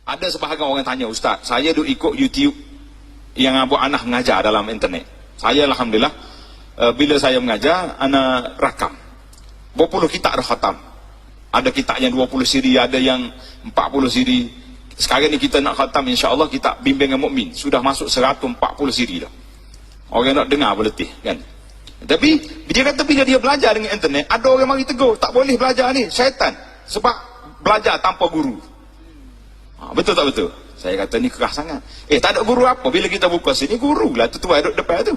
Ada sebahagian orang tanya, Ustaz, saya duk ikut YouTube yang Abu Anah mengajar dalam internet. Saya Alhamdulillah, bila saya mengajar, anak rakam. Berpuluh kitab dah khatam. Ada kitab yang 20 siri, ada yang 40 siri. Sekarang ni kita nak khatam, insya-Allah kitab bimbingan mukmin sudah masuk 140 siri dah. Orang nak dengar berletih kan. Tapi dia kata bila dia belajar dengan internet, ada orang mari tegur, tak boleh belajar ni, syaitan. Sebab belajar tanpa guru. Betul tak betul? Saya kata ni keras sangat. Tak ada guru apa? Bila kita buka sini, guru lah tu tuan duduk depan tu.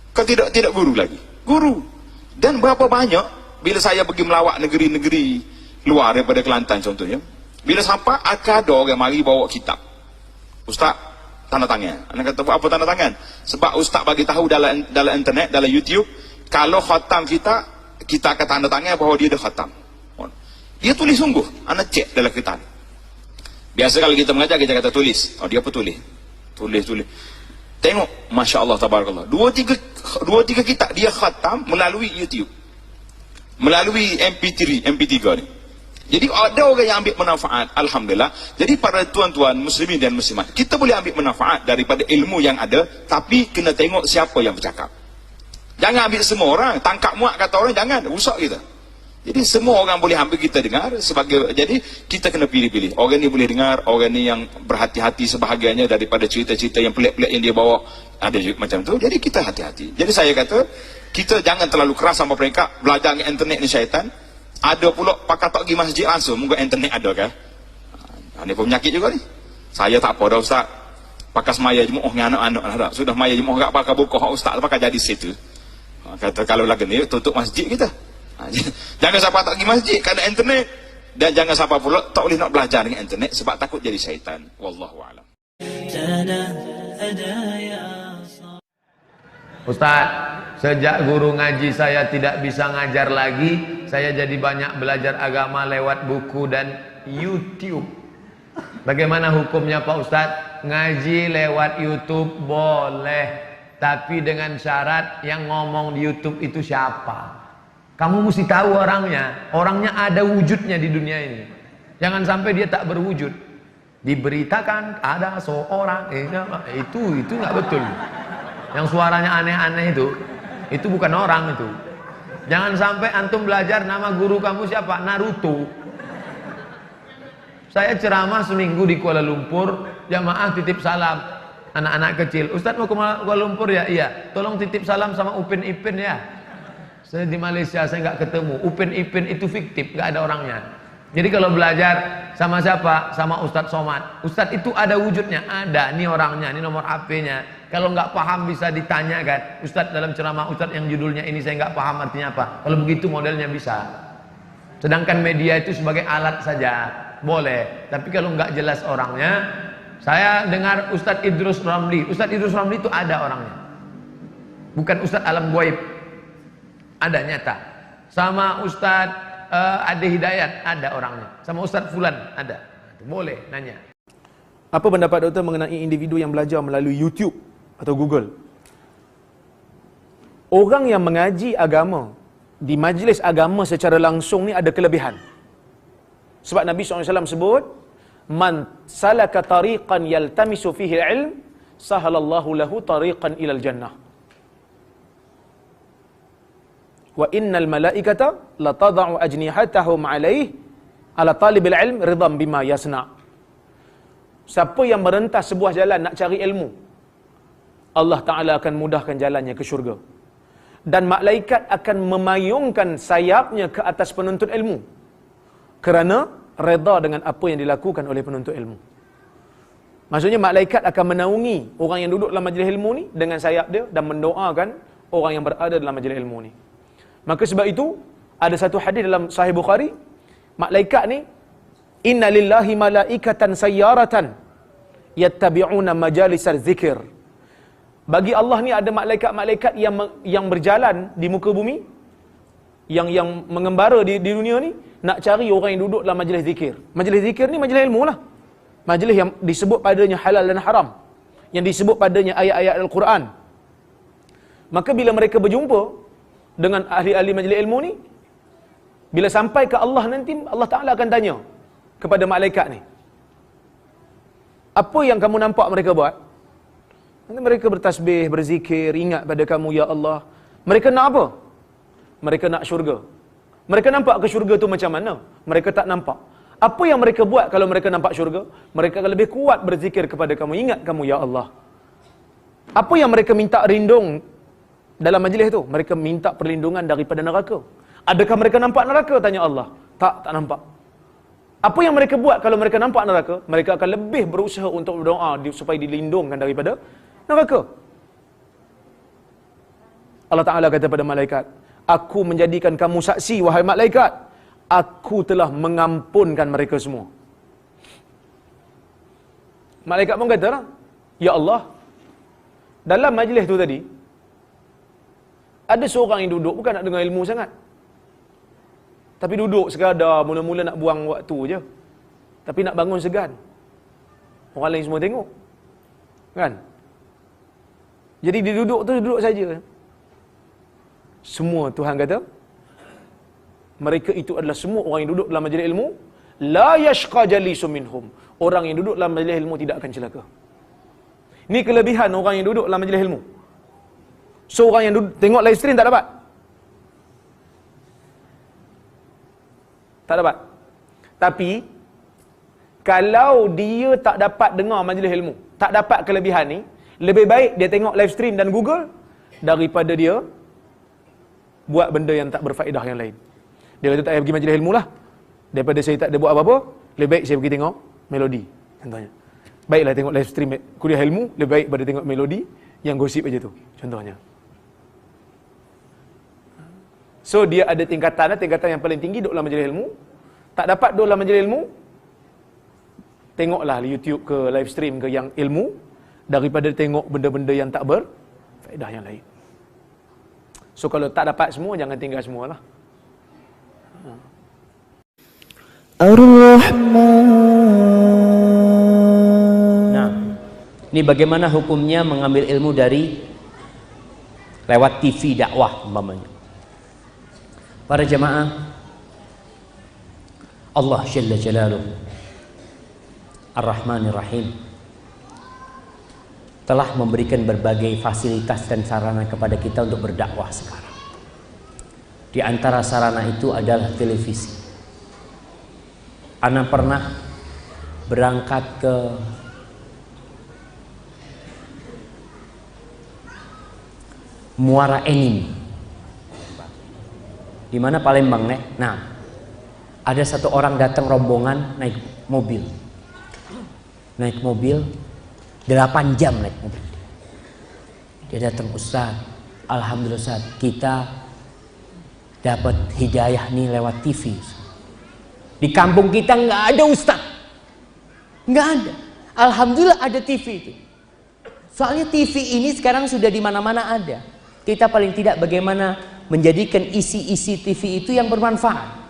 Kan tidak guru lagi. Guru. Dan berapa banyak bila saya pergi melawat negeri-negeri luar daripada Kelantan contohnya, bila sampai akan ada orang mari bawa kitab. Ustaz, tanda tangan. Anak kata apa tanda tangan? Sebab ustaz bagi tahu dalam internet, dalam YouTube, kalau khatam kita akan tanda tangan bahawa dia dah khatam. Dia tulis sungguh. Anak cek dalam kitab. Biasa kalau kita mengajar, kita kata tulis. Dia apa tulis? Tulis. Tengok, Masya Allah, tabarakallah. Dua tiga kitab dia khatam melalui YouTube. Melalui MP3 ni. Jadi ada orang yang ambil manfaat, Alhamdulillah. Jadi para tuan-tuan muslimin dan muslimat, kita boleh ambil manfaat daripada ilmu yang ada, tapi kena tengok siapa yang bercakap. Jangan ambil semua orang, tangkap muat kata orang, jangan, rusak kita. Jadi semua orang boleh ambil kita dengar jadi kita kena pilih-pilih. Orang ni boleh dengar, orang ni yang berhati-hati sebahagiannya daripada cerita-cerita yang pelik-pelik yang dia bawa. Ada juga macam tu. Jadi kita hati-hati. Jadi saya kata, kita jangan terlalu keras sama mereka. Belajar dengan internet ni syaitan. Ada pula pakai tak pergi masjid langsung, mungkin internet ada kan. Ini pun penyakit juga ni. Saya tak apa dah Ustaz. Pakai semaya jemuh dengan anak-anak dah. Sudah maya jemuh tak pakai buku Ustaz, pakai jadi situ. Kata kalau lagi ni tutup masjid kita. Jangan siapa tak pergi masjid kerana internet, dan jangan siapa pula tak boleh nak belajar dengan internet sebab takut jadi syaitan. Wallahu a'lam. Ustaz, sejak guru ngaji saya tidak bisa ngajar lagi, saya jadi banyak belajar agama lewat buku dan YouTube. Bagaimana hukumnya Pak Ustaz? Ngaji lewat YouTube boleh, tapi dengan syarat yang ngomong di YouTube itu siapa. Kamu mesti tahu orangnya ada wujudnya di dunia ini. Jangan sampai dia tak berwujud. Diberitakan ada seorang, itu nggak betul. Yang suaranya aneh-aneh itu bukan orang itu. Jangan sampai antum belajar nama guru kamu siapa? Naruto. Saya ceramah seminggu di Kuala Lumpur, jamaah titip salam. Anak-anak kecil, Ustaz mau ke Kuala Lumpur ya? Iya. Tolong titip salam sama Upin Ipin ya. Saya di Malaysia, saya nggak ketemu. Upin Ipin itu fiktif, nggak ada orangnya. Jadi kalau belajar sama siapa? Sama Ustadz Somad. Ustadz itu ada wujudnya, ada. Ini orangnya, ini nomor HP-nya. Kalau nggak paham bisa ditanyakan. Ustadz dalam ceramah Ustadz yang judulnya ini saya nggak paham artinya apa. Kalau begitu modelnya bisa. Sedangkan media itu sebagai alat saja, boleh. Tapi kalau nggak jelas orangnya, saya dengar Ustadz Idrus Ramli. Ustadz Idrus Ramli itu ada orangnya. Bukan Ustadz alam gaib. Ada nyata. Sama Ustadz Ade Hidayat ada orangnya. Sama Ustadz Fulan ada. Boleh nanya. Apa pendapat doktor mengenai individu yang belajar melalui YouTube atau Google? Orang yang mengaji agama di majlis agama secara langsung ni ada kelebihan. Sebab Nabi SAW sebut, man salaka tariqan yaltamisu fihi ilm, sahalallahu lahu tariqan ilal jannah. Wa innal malaikata la tada'u ajnihatahum alaih ala talibil ilm ridham bima yasna. Siapa yang merentas sebuah jalan nak cari ilmu, Allah Ta'ala akan mudahkan jalannya ke syurga. Dan malaikat akan memayungkan sayapnya ke atas penuntut ilmu, kerana redha dengan apa yang dilakukan oleh penuntut ilmu. Maksudnya malaikat akan menaungi orang yang duduk dalam majlis ilmu ni dengan sayap dia dan mendoakan orang yang berada dalam majlis ilmu ni. Maka sebab itu ada satu hadis dalam Sahih Bukhari, malaikat ni, inna lillahi malaikatan sayyaratan yattabi'una majalisal zikir. Bagi Allah ni ada malaikat-malaikat yang berjalan di muka bumi, yang mengembara di dunia ni, nak cari orang yang duduk dalam majlis zikir. Majlis zikir ni majlis ilmu lah. Majlis yang disebut padanya halal dan haram, yang disebut padanya ayat-ayat Al-Quran. Maka bila mereka berjumpa dengan ahli-ahli majlis ilmu ni, bila sampai ke Allah nanti, Allah Ta'ala akan tanya kepada malaikat ni, Apa yang kamu nampak mereka buat? Nanti mereka bertasbih, berzikir, ingat pada kamu, ya Allah. Mereka nak apa? Mereka nak syurga. Mereka nampak ke syurga tu macam mana? Mereka tak nampak. Apa yang mereka buat kalau mereka nampak syurga? Mereka akan lebih kuat berzikir kepada kamu, ingat kamu, ya Allah. Apa yang mereka minta rindung dalam majlis tu? Mereka minta perlindungan daripada neraka. Adakah mereka nampak neraka? Tanya Allah. Tak nampak. Apa yang mereka buat kalau mereka nampak neraka? Mereka akan lebih berusaha untuk berdoa supaya dilindungkan daripada neraka. Allah Ta'ala kata pada malaikat, aku menjadikan kamu saksi, wahai malaikat. Aku telah mengampunkan mereka semua. Malaikat pun kata, ya Allah, dalam majlis tu tadi, ada seorang yang duduk, bukan nak dengar ilmu sangat. Tapi duduk sekadar, mula-mula nak buang waktu je. Tapi nak bangun segan. Orang lain semua tengok. Kan? Jadi dia duduk tu, duduk saja. Semua Tuhan kata, mereka itu adalah semua orang yang duduk dalam majlis ilmu, la yashqa jalisu minhum. Orang yang duduk dalam majlis ilmu tidak akan celaka. Ini kelebihan orang yang duduk dalam majlis ilmu. So orang yang duduk, tengok live stream tak dapat. Tak dapat. Tapi kalau dia tak dapat dengar majlis ilmu, tak dapat kelebihan ni, lebih baik dia tengok live stream dan Google daripada dia buat benda yang tak berfaedah yang lain. Dia kata tak payah pergi majlis ilmu lah. Daripada saya tak ada buat apa-apa, lebih baik saya pergi tengok melodi. Contohnya. Baiklah tengok live stream kuliah ilmu, lebih baik pada tengok melodi yang gosip aja tu. Contohnya. So dia ada tingkatan yang paling tinggi duduk dalam majlis ilmu. Tak dapat duduk dalam majlis ilmu, tengoklah YouTube ke live stream ke yang ilmu daripada tengok benda-benda yang tak berfaedah yang lain. So kalau tak dapat semua, jangan tinggal semualah. Ar-Rahman. Nah, ini bagaimana hukumnya mengambil ilmu dari lewat TV dakwah umpamanya. Para jemaah, Allah Jalla Jalaluhu Ar-Rahmanir Rahim telah memberikan berbagai fasilitas dan sarana kepada kita untuk berdakwah sekarang. Di antara sarana itu adalah televisi. Ana pernah berangkat ke Muara Enim, di mana Palembang, nek. Nah, ada satu orang datang rombongan naik mobil 8 jam naik mobil. Dia datang, Ustaz, alhamdulillah Ustaz, kita dapat hidayah nih lewat TV. Di kampung kita nggak ada Ustaz, nggak ada. Alhamdulillah ada TV itu. Soalnya TV ini sekarang sudah di mana-mana ada. Kita paling tidak bagaimana menjadikan isi-isi TV itu yang bermanfaat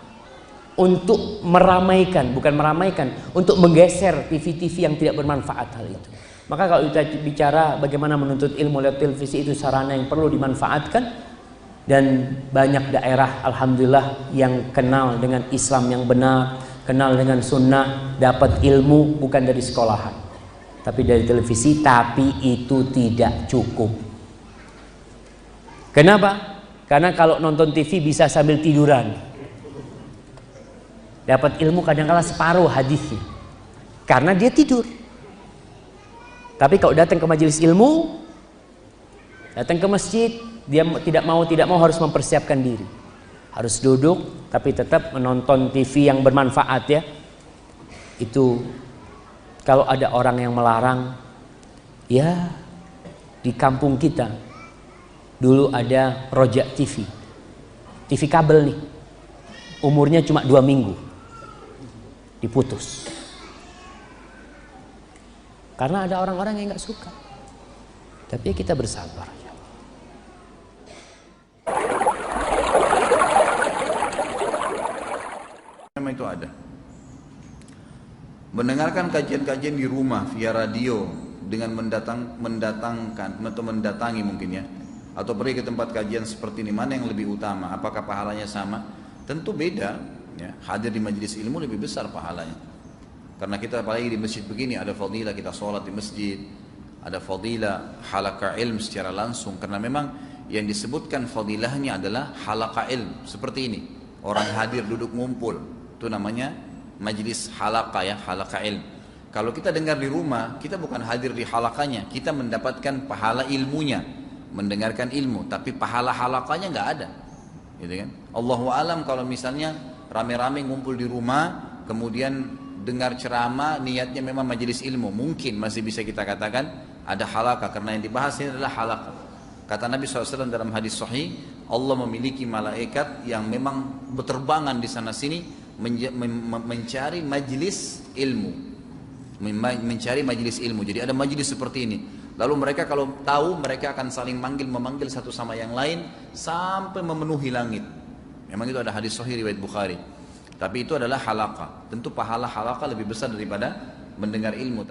untuk meramaikan, bukan meramaikan, untuk menggeser TV-TV yang tidak bermanfaat hal itu. Maka kalau kita bicara bagaimana menuntut ilmu lewat televisi, itu sarana yang perlu dimanfaatkan. Dan banyak daerah alhamdulillah yang kenal dengan Islam yang benar, kenal dengan sunnah, dapat ilmu bukan dari sekolahan tapi dari televisi. Tapi itu tidak cukup. Kenapa? Karena kalau nonton TV bisa sambil tiduran, dapat ilmu kadang-kala separuh hadisnya karena dia tidur. Tapi kalau datang ke majelis ilmu, datang ke masjid, dia tidak mau harus mempersiapkan diri, harus duduk tapi tetap menonton TV yang bermanfaat ya. Itu kalau ada orang yang melarang, ya di kampung kita dulu ada Rojak TV kabel nih, umurnya cuma 2 minggu diputus karena ada orang-orang yang nggak suka. Tapi kita bersabar. Itu ada. Mendengarkan kajian-kajian di rumah via radio dengan mendatangi mungkin ya, atau pergi ke tempat kajian seperti ini, mana yang lebih utama? Apakah pahalanya sama? Tentu beda ya. Hadir di majelis ilmu lebih besar pahalanya. Karena kita apalagi di masjid begini ada fadilah kita sholat di masjid, ada fadilah halaqah ilm secara langsung. Karena memang yang disebutkan fadilahnya adalah halaqah ilm seperti ini. Orang hadir duduk ngumpul, itu namanya majlis halaqah ya, halaqah ilm. Kalau kita dengar di rumah, kita bukan hadir di halaqahnya, kita mendapatkan pahala ilmunya, mendengarkan ilmu, tapi pahala halaqahnya nggak ada, gitu kan? Allahu alam kalau misalnya rame-rame ngumpul di rumah, kemudian dengar ceramah, niatnya memang majelis ilmu, mungkin masih bisa kita katakan ada halaqah, karena yang dibahas ini adalah halaqah. Kata Nabi SAW dalam hadis sahih, Allah memiliki malaikat yang memang berterbangan di sana sini mencari majelis ilmu. Mencari majelis ilmu. Jadi ada majelis seperti ini. Lalu mereka kalau tahu, mereka akan saling memanggil satu sama yang lain sampai memenuhi langit. Memang itu ada hadis sahih riwayat Bukhari. Tapi itu adalah halaqah. Tentu pahala halaqah lebih besar daripada mendengar ilmu.